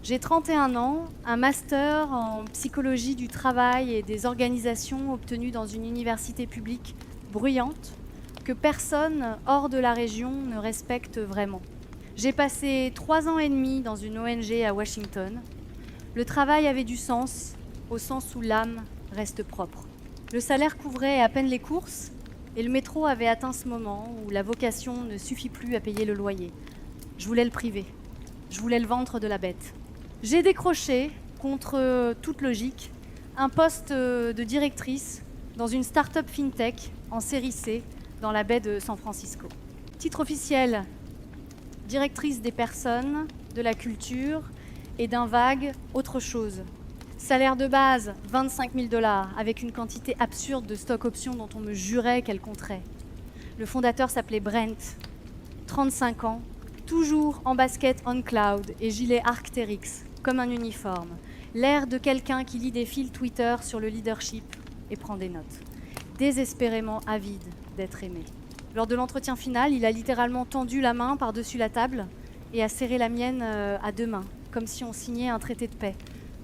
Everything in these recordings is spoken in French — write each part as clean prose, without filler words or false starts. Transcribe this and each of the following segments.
J'ai 31 ans, un master en psychologie du travail et des organisations obtenu dans une université publique bruyante que personne hors de la région ne respecte vraiment. J'ai passé 3 ans et demi dans une ONG à Washington. Le travail avait du sens, au sens où l'âme reste propre. Le salaire couvrait à peine les courses et le métro avait atteint ce moment où la vocation ne suffit plus à payer le loyer. Je voulais le priver. Je voulais le ventre de la bête. J'ai décroché, contre toute logique, un poste de directrice dans une start-up fintech en série C dans la baie de San Francisco. Titre officiel, directrice des personnes, de la culture et d'un vague autre chose. Salaire de base, 25 000 $, avec une quantité absurde de stock options dont on me jurait qu'elle compterait. Le fondateur s'appelait Brent, 35 ans, toujours en basket on cloud et gilet Arc'teryx, comme un uniforme. L'air de quelqu'un qui lit des fils Twitter sur le leadership et prend des notes. Désespérément avide d'être aimé. Lors de l'entretien final, il a littéralement tendu la main par-dessus la table et a serré la mienne à 2 mains, comme si on signait un traité de paix.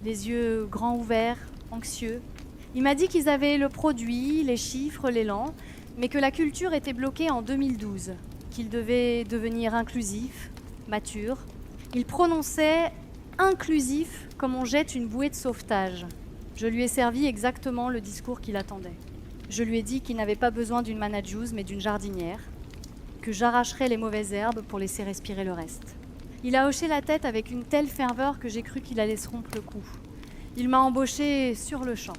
Les yeux grands ouverts, anxieux. Il m'a dit qu'ils avaient le produit, les chiffres, l'élan, mais que la culture était bloquée en 2012, qu'il devait devenir inclusif, mature. Il prononçait inclusif comme on jette une bouée de sauvetage. Je lui ai servi exactement le discours qu'il attendait. Je lui ai dit qu'il n'avait pas besoin d'une manageuse mais d'une jardinière, que j'arracherais les mauvaises herbes pour laisser respirer le reste. Il a hoché la tête avec une telle ferveur que j'ai cru qu'il allait se rompre le cou. Il m'a embauchée sur le champ.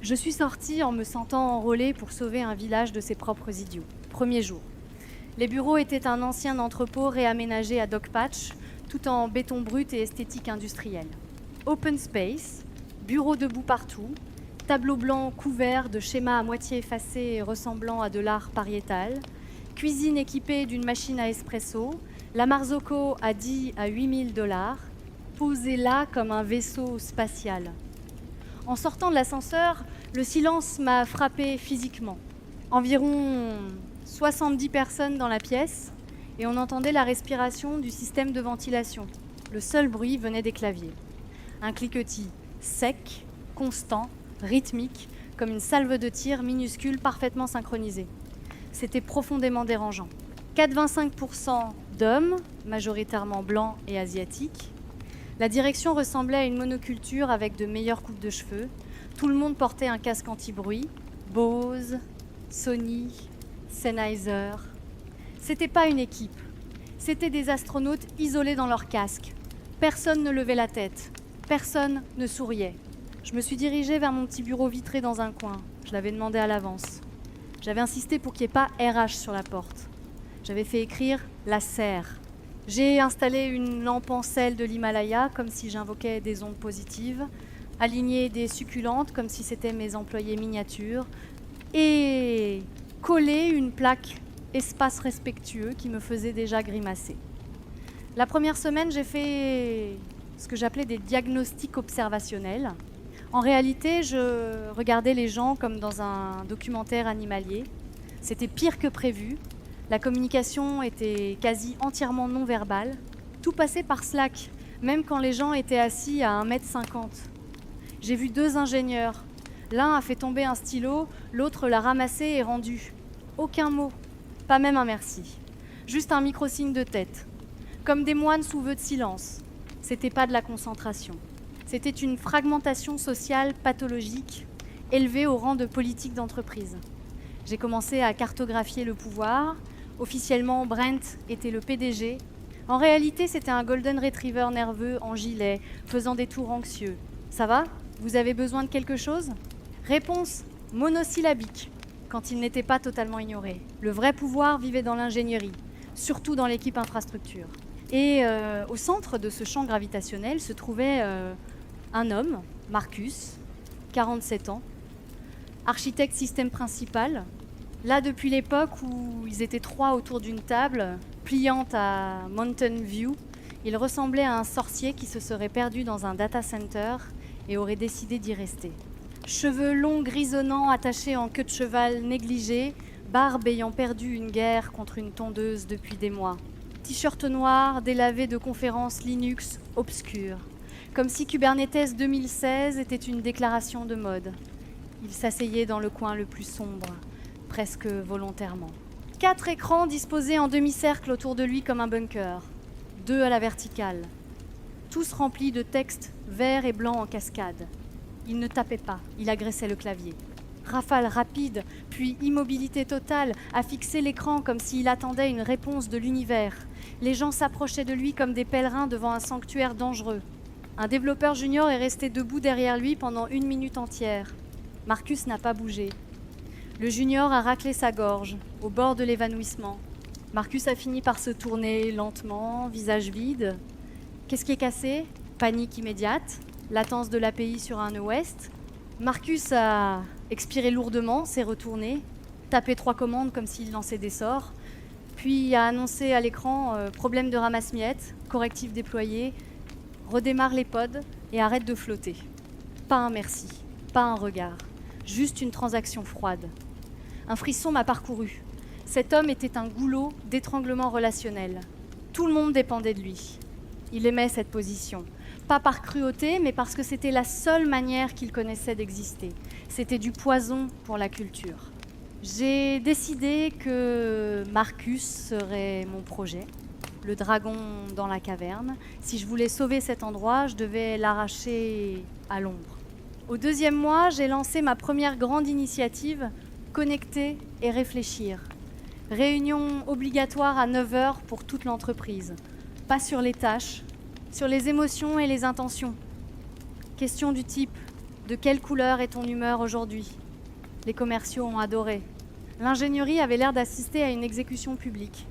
Je suis sortie en me sentant enrôlée pour sauver un village de ses propres idiots. Premier jour. Les bureaux étaient un ancien entrepôt réaménagé à Dogpatch, tout en béton brut et esthétique industrielle. Open space, bureaux debout partout, tableau blanc couvert de schémas à moitié effacés et ressemblant à de l'art pariétal, cuisine équipée d'une machine à espresso, la Marzocco à 10 à 8 000 $, posée là comme un vaisseau spatial. En sortant de l'ascenseur, le silence m'a frappée physiquement. Environ 70 personnes dans la pièce et on entendait la respiration du système de ventilation. Le seul bruit venait des claviers. Un cliquetis sec, constant, rythmique, comme une salve de tir minuscule parfaitement synchronisée. C'était profondément dérangeant. 85% d'hommes, majoritairement blancs et asiatiques. La direction ressemblait à une monoculture avec de meilleures coupes de cheveux. Tout le monde portait un casque anti-bruit. Bose, Sony, Sennheiser. C'était pas une équipe. C'était des astronautes isolés dans leur casque. Personne ne levait la tête. Personne ne souriait. Je me suis dirigée vers mon petit bureau vitré dans un coin. Je l'avais demandé à l'avance. J'avais insisté pour qu'il n'y ait pas RH sur la porte. J'avais fait écrire la serre. J'ai installé une lampe en sel de l'Himalaya, comme si j'invoquais des ondes positives, aligné des succulentes, comme si c'était mes employés miniatures, et collé une plaque espace respectueux qui me faisait déjà grimacer. La première semaine, j'ai fait ce que j'appelais des diagnostics observationnels. En réalité, je regardais les gens comme dans un documentaire animalier. C'était pire que prévu. La communication était quasi entièrement non verbale. Tout passait par Slack, même quand les gens étaient assis à 1,50 m. J'ai vu 2 ingénieurs. L'un a fait tomber un stylo, l'autre l'a ramassé et rendu. Aucun mot, pas même un merci. Juste un micro-signe de tête. Comme des moines sous vœu de silence. C'était pas de la concentration. C'était une fragmentation sociale pathologique, élevée au rang de politique d'entreprise. J'ai commencé à cartographier le pouvoir. Officiellement, Brent était le PDG. En réalité, c'était un golden retriever nerveux en gilet, faisant des tours anxieux. Ça va ? Vous avez besoin de quelque chose ? Réponse monosyllabique, quand il n'était pas totalement ignoré. Le vrai pouvoir vivait dans l'ingénierie, surtout dans l'équipe infrastructure. Et au centre de ce champ gravitationnel se trouvait un homme, Marcus, 47 ans, architecte système principal, là depuis l'époque où ils étaient 3 autour d'une table, pliante à Mountain View. Il ressemblait à un sorcier qui se serait perdu dans un data center et aurait décidé d'y rester. Cheveux longs grisonnants attachés en queue de cheval négligée, barbe ayant perdu une guerre contre une tondeuse depuis des mois. T-shirt noir délavé de conférences Linux obscures. comme si Kubernetes 2016 était une déclaration de mode. Il s'asseyait dans le coin le plus sombre, presque volontairement. 4 écrans disposés en demi-cercle autour de lui comme un bunker, 2 à la verticale, tous remplis de textes verts et blancs en cascade. Il ne tapait pas, il agressait le clavier. Rafale rapide, puis immobilité totale, à fixer l'écran comme s'il attendait une réponse de l'univers. Les gens s'approchaient de lui comme des pèlerins devant un sanctuaire dangereux. Un développeur junior est resté debout derrière lui pendant 1 minute entière. Marcus n'a pas bougé. Le junior a raclé sa gorge, au bord de l'évanouissement. Marcus a fini par se tourner lentement, visage vide. Qu'est-ce qui est cassé? Panique immédiate, latence de l'API sur un nœud ouest. Marcus a expiré lourdement, s'est retourné, tapé 3 commandes comme s'il lançait des sorts, puis a annoncé à l'écran problème de ramasse-miettes, correctif déployé, redémarre les pods et arrête de flotter. Pas un merci, pas un regard, juste une transaction froide. Un frisson m'a parcouru. Cet homme était un goulot d'étranglement relationnel. Tout le monde dépendait de lui. Il aimait cette position. Pas par cruauté, mais parce que c'était la seule manière qu'il connaissait d'exister. C'était du poison pour la culture. J'ai décidé que Marcus serait mon projet, le dragon dans la caverne. Si je voulais sauver cet endroit, je devais l'arracher à l'ombre. Au 2e mois, j'ai lancé ma première grande initiative, connecter et réfléchir. Réunion obligatoire à 9h pour toute l'entreprise. Pas sur les tâches, sur les émotions et les intentions. Question du type « De quelle couleur est ton humeur aujourd'hui ?» Les commerciaux ont adoré. L'ingénierie avait l'air d'assister à une exécution publique.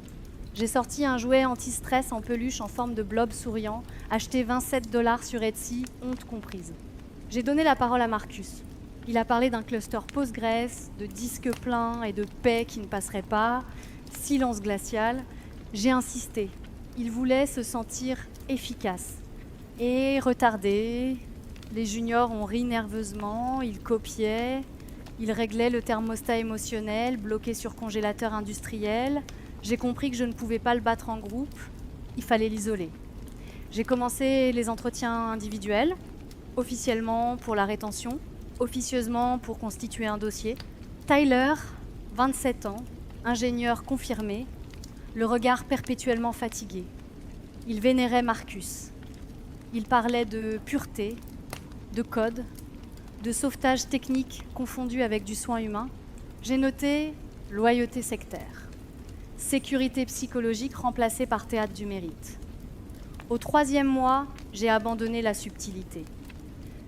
J'ai sorti un jouet anti-stress en peluche en forme de blob souriant, acheté 27 $ sur Etsy, honte comprise. J'ai donné la parole à Marcus. Il a parlé d'un cluster Postgres, de disques pleins et de paix qui ne passeraient pas, silence glacial. J'ai insisté. Il voulait se sentir efficace et retardé. Les juniors ont ri nerveusement, ils copiaient, ils réglaient le thermostat émotionnel, bloqué sur congélateur industriel. J'ai compris que je ne pouvais pas le battre en groupe, il fallait l'isoler. J'ai commencé les entretiens individuels, officiellement pour la rétention, officieusement pour constituer un dossier. Tyler, 27 ans, ingénieur confirmé, le regard perpétuellement fatigué. Il vénérait Marcus. Il parlait de pureté, de code, de sauvetage technique confondu avec du soin humain. J'ai noté loyauté sectaire, sécurité psychologique remplacée par théâtre du mérite. Au 3e mois, j'ai abandonné la subtilité.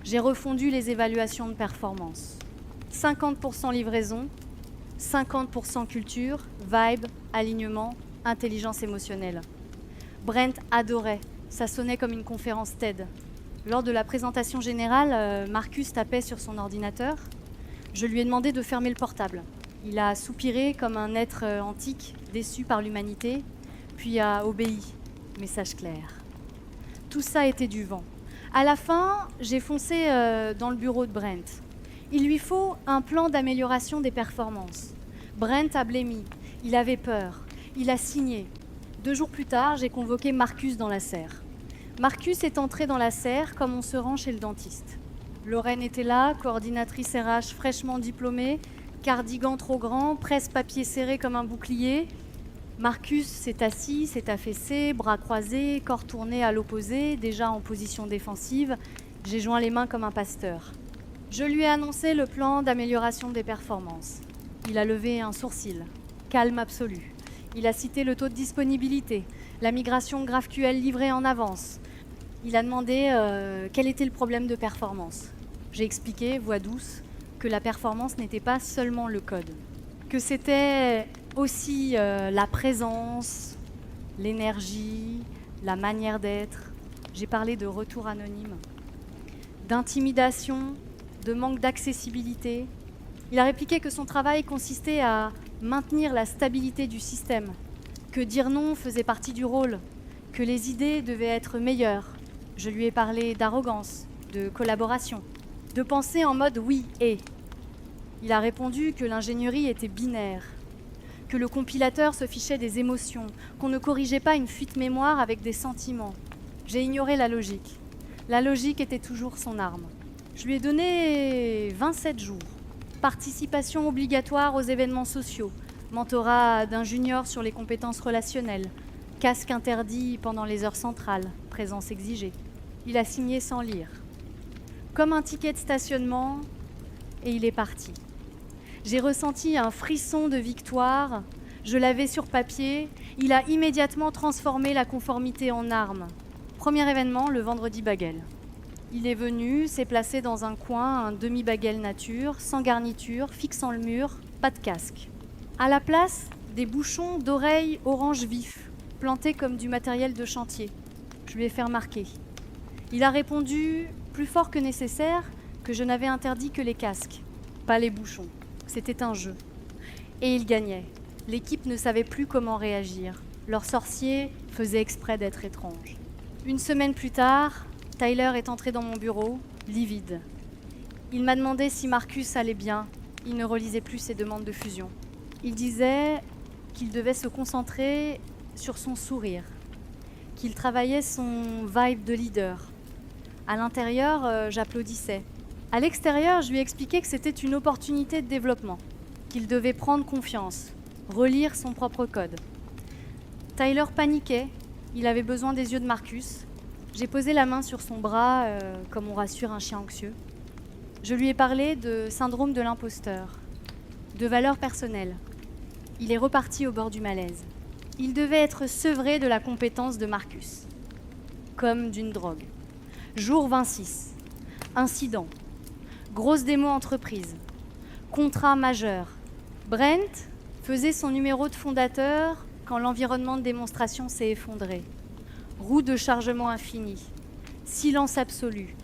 J'ai refondu les évaluations de performance. 50% livraison, 50% culture, vibe, alignement, intelligence émotionnelle. Brent adorait, ça sonnait comme une conférence TED. Lors de la présentation générale, Marcus tapait sur son ordinateur. Je lui ai demandé de fermer le portable. Il a soupiré comme un être antique, déçu par l'humanité, puis a obéi. Message clair. Tout ça était du vent. À la fin, j'ai foncé dans le bureau de Brent. Il lui faut un plan d'amélioration des performances. Brent a blêmi, il avait peur, il a signé. 2 jours plus tard, j'ai convoqué Marcus dans la serre. Marcus est entré dans la serre comme on se rend chez le dentiste. Lorraine était là, coordinatrice RH fraîchement diplômée, cardigan trop grand, presse-papier serré comme un bouclier. Marcus s'est assis, s'est affaissé, bras croisés, corps tourné à l'opposé, déjà en position défensive. J'ai joint les mains comme un pasteur. Je lui ai annoncé le plan d'amélioration des performances. Il a levé un sourcil. Calme absolu. Il a cité le taux de disponibilité, la migration GraphQL livrée en avance. Il a demandé quel était le problème de performance. J'ai expliqué, voix douce, que la performance n'était pas seulement le code, que c'était aussi la présence, l'énergie, la manière d'être. J'ai parlé de retour anonyme, d'intimidation, de manque d'accessibilité. Il a répliqué que son travail consistait à maintenir la stabilité du système, que dire non faisait partie du rôle, que les idées devaient être meilleures. Je lui ai parlé d'arrogance, de collaboration, de penser en mode oui et. Il a répondu que l'ingénierie était binaire, que le compilateur se fichait des émotions, qu'on ne corrigeait pas une fuite mémoire avec des sentiments. J'ai ignoré la logique. La logique était toujours son arme. Je lui ai donné 27 jours. Participation obligatoire aux événements sociaux, mentorat d'un junior sur les compétences relationnelles, casque interdit pendant les heures centrales, présence exigée. Il a signé sans lire. Comme un ticket de stationnement, et il est parti. J'ai ressenti un frisson de victoire. Je l'avais sur papier. Il a immédiatement transformé la conformité en arme. Premier événement, le vendredi bagel. Il est venu, s'est placé dans un coin, un demi-bagel nature, sans garniture, fixant le mur, pas de casque. À la place, des bouchons d'oreilles orange vif, plantés comme du matériel de chantier. Je lui ai fait remarquer. Il a répondu, plus fort que nécessaire, que je n'avais interdit que les casques, pas les bouchons. C'était un jeu. Et il gagnait. L'équipe ne savait plus comment réagir. Leur sorcier faisait exprès d'être étrange. Une semaine plus tard, Tyler est entré dans mon bureau, livide. Il m'a demandé si Marcus allait bien. Il ne relisait plus ses demandes de fusion. Il disait qu'il devait se concentrer sur son sourire, qu'il travaillait son vibe de leader. À l'intérieur, j'applaudissais. À l'extérieur, je lui expliquais que c'était une opportunité de développement, qu'il devait prendre confiance, relire son propre code. Tyler paniquait, il avait besoin des yeux de Marcus. J'ai posé la main sur son bras, comme on rassure un chien anxieux. Je lui ai parlé de syndrome de l'imposteur, de valeurs personnelles. Il est reparti au bord du malaise. Il devait être sevré de la compétence de Marcus, comme d'une drogue. Jour 26, incident, grosse démo entreprise, contrat majeur. Brent faisait son numéro de fondateur quand l'environnement de démonstration s'est effondré. Roue de chargement infini, silence absolu.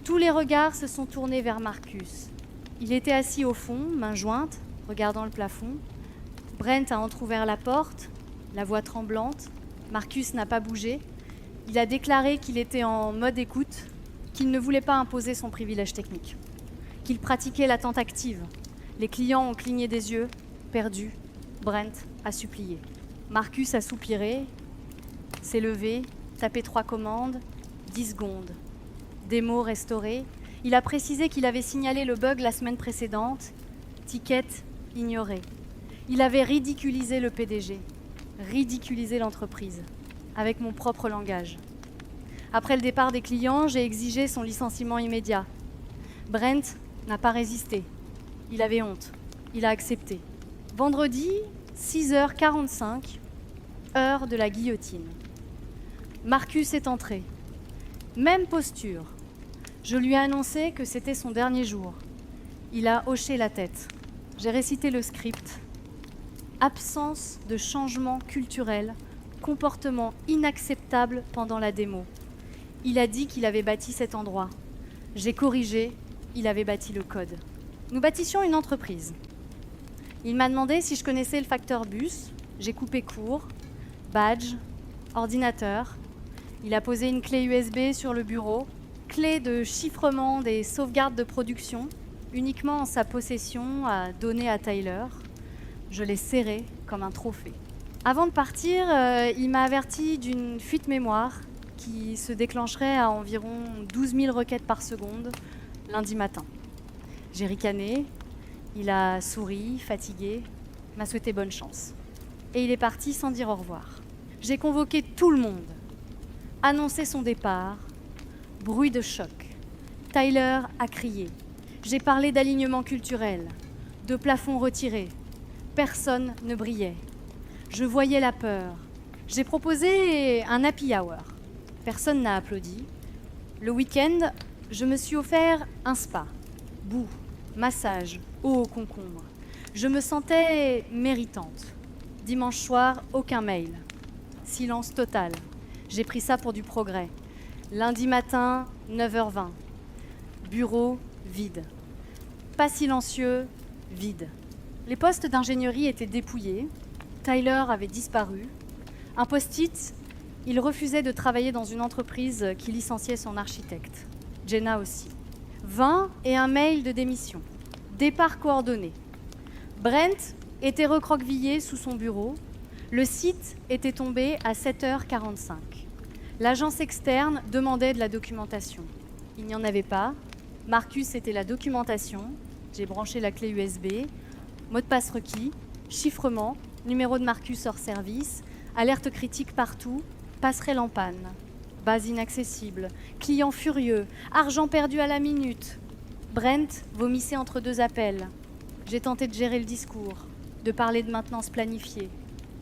Tous les regards se sont tournés vers Marcus. Il était assis au fond, main jointe, regardant le plafond. Brent a entrouvert la porte, la voix tremblante. Marcus n'a pas bougé. Il a déclaré qu'il était en mode écoute, qu'il ne voulait pas imposer son privilège technique, qu'il pratiquait l'attente active. Les clients ont cligné des yeux, perdus. Brent a supplié. Marcus a soupiré, s'est levé, tapé 3 commandes, 10 secondes. Démo restaurée. Il a précisé qu'il avait signalé le bug la semaine précédente. Ticket ignoré. Il avait ridiculisé le PDG, ridiculisé l'entreprise, avec mon propre langage. Après le départ des clients, j'ai exigé son licenciement immédiat. Brent n'a pas résisté. Il avait honte. Il a accepté. Vendredi, 6h45, heure de la guillotine. Marcus est entré. Même posture. Je lui ai annoncé que c'était son dernier jour. Il a hoché la tête. J'ai récité le script. Absence de changement culturel, comportement inacceptable pendant la démo. Il a dit qu'il avait bâti cet endroit. J'ai corrigé, il avait bâti le code. Nous bâtissions une entreprise. Il m'a demandé si je connaissais le facteur bus. J'ai coupé court. Badge, ordinateur. Il a posé une clé USB sur le bureau. Clé de chiffrement des sauvegardes de production, uniquement en sa possession, à donner à Tyler. Je l'ai serré comme un trophée. Avant de partir, il m'a averti d'une fuite mémoire qui se déclencherait à environ 12 000 requêtes par seconde lundi matin. J'ai ricané, il a souri, fatigué, m'a souhaité bonne chance. Et il est parti sans dire au revoir. J'ai convoqué tout le monde, annoncé son départ, bruit de choc. Tyler a crié. J'ai parlé d'alignement culturel, de plafond retiré. Personne ne brillait. Je voyais la peur. J'ai proposé un happy hour. Personne n'a applaudi. Le week-end, je me suis offert un spa. Boue, massage, eau au concombre. Je me sentais méritante. Dimanche soir, aucun mail. Silence total. J'ai pris ça pour du progrès. Lundi matin, 9h20. Bureau vide. Pas silencieux, vide. Les postes d'ingénierie étaient dépouillés. Tyler avait disparu. Un post-it, il refusait de travailler dans une entreprise qui licenciait son architecte. Jenna aussi. 20 et un mail de démission. Départ coordonné. Brent était recroquevillé sous son bureau. Le site était tombé à 7h45. L'agence externe demandait de la documentation. Il n'y en avait pas. Marcus était la documentation. J'ai branché la clé USB. Mot de passe requis, chiffrement, numéro de Marcus hors service, alerte critique partout, passerelle en panne. Base inaccessible, client furieux, argent perdu à la minute. Brent vomissait entre deux appels. J'ai tenté de gérer le discours, de parler de maintenance planifiée.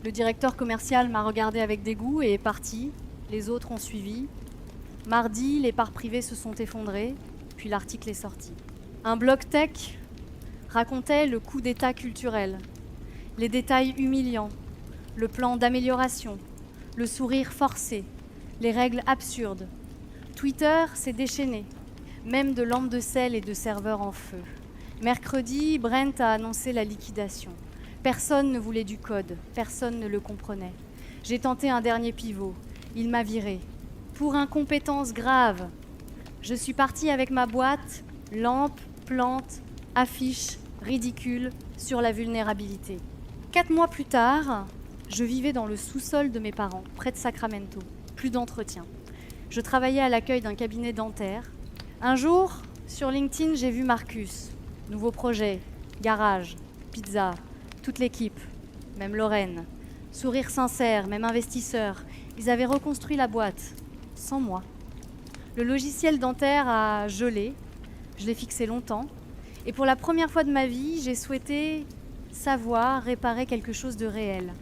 Le directeur commercial m'a regardé avec dégoût et est parti. Les autres ont suivi. Mardi, les parts privées se sont effondrées, puis l'article est sorti. Un blog tech racontait le coup d'état culturel, les détails humiliants, le plan d'amélioration, le sourire forcé, les règles absurdes. Twitter s'est déchaîné, même de lampes de sel et de serveurs en feu. Mercredi, Brent a annoncé la liquidation. Personne ne voulait du code, personne ne le comprenait. J'ai tenté un dernier pivot, il m'a viré. Pour incompétence grave. Je suis partie avec ma boîte, lampe, plante, affiche, ridicule, sur la vulnérabilité. 4 mois plus tard, je vivais dans le sous-sol de mes parents, près de Sacramento. Plus d'entretien. Je travaillais à l'accueil d'un cabinet dentaire. Un jour, sur LinkedIn, j'ai vu Marcus. Nouveau projet, garage, pizza, toute l'équipe, même Lorraine. Sourire sincère, même investisseur. Ils avaient reconstruit la boîte, sans moi. Le logiciel dentaire a gelé. Je l'ai fixé longtemps. Et pour la première fois de ma vie, j'ai souhaité savoir réparer quelque chose de réel.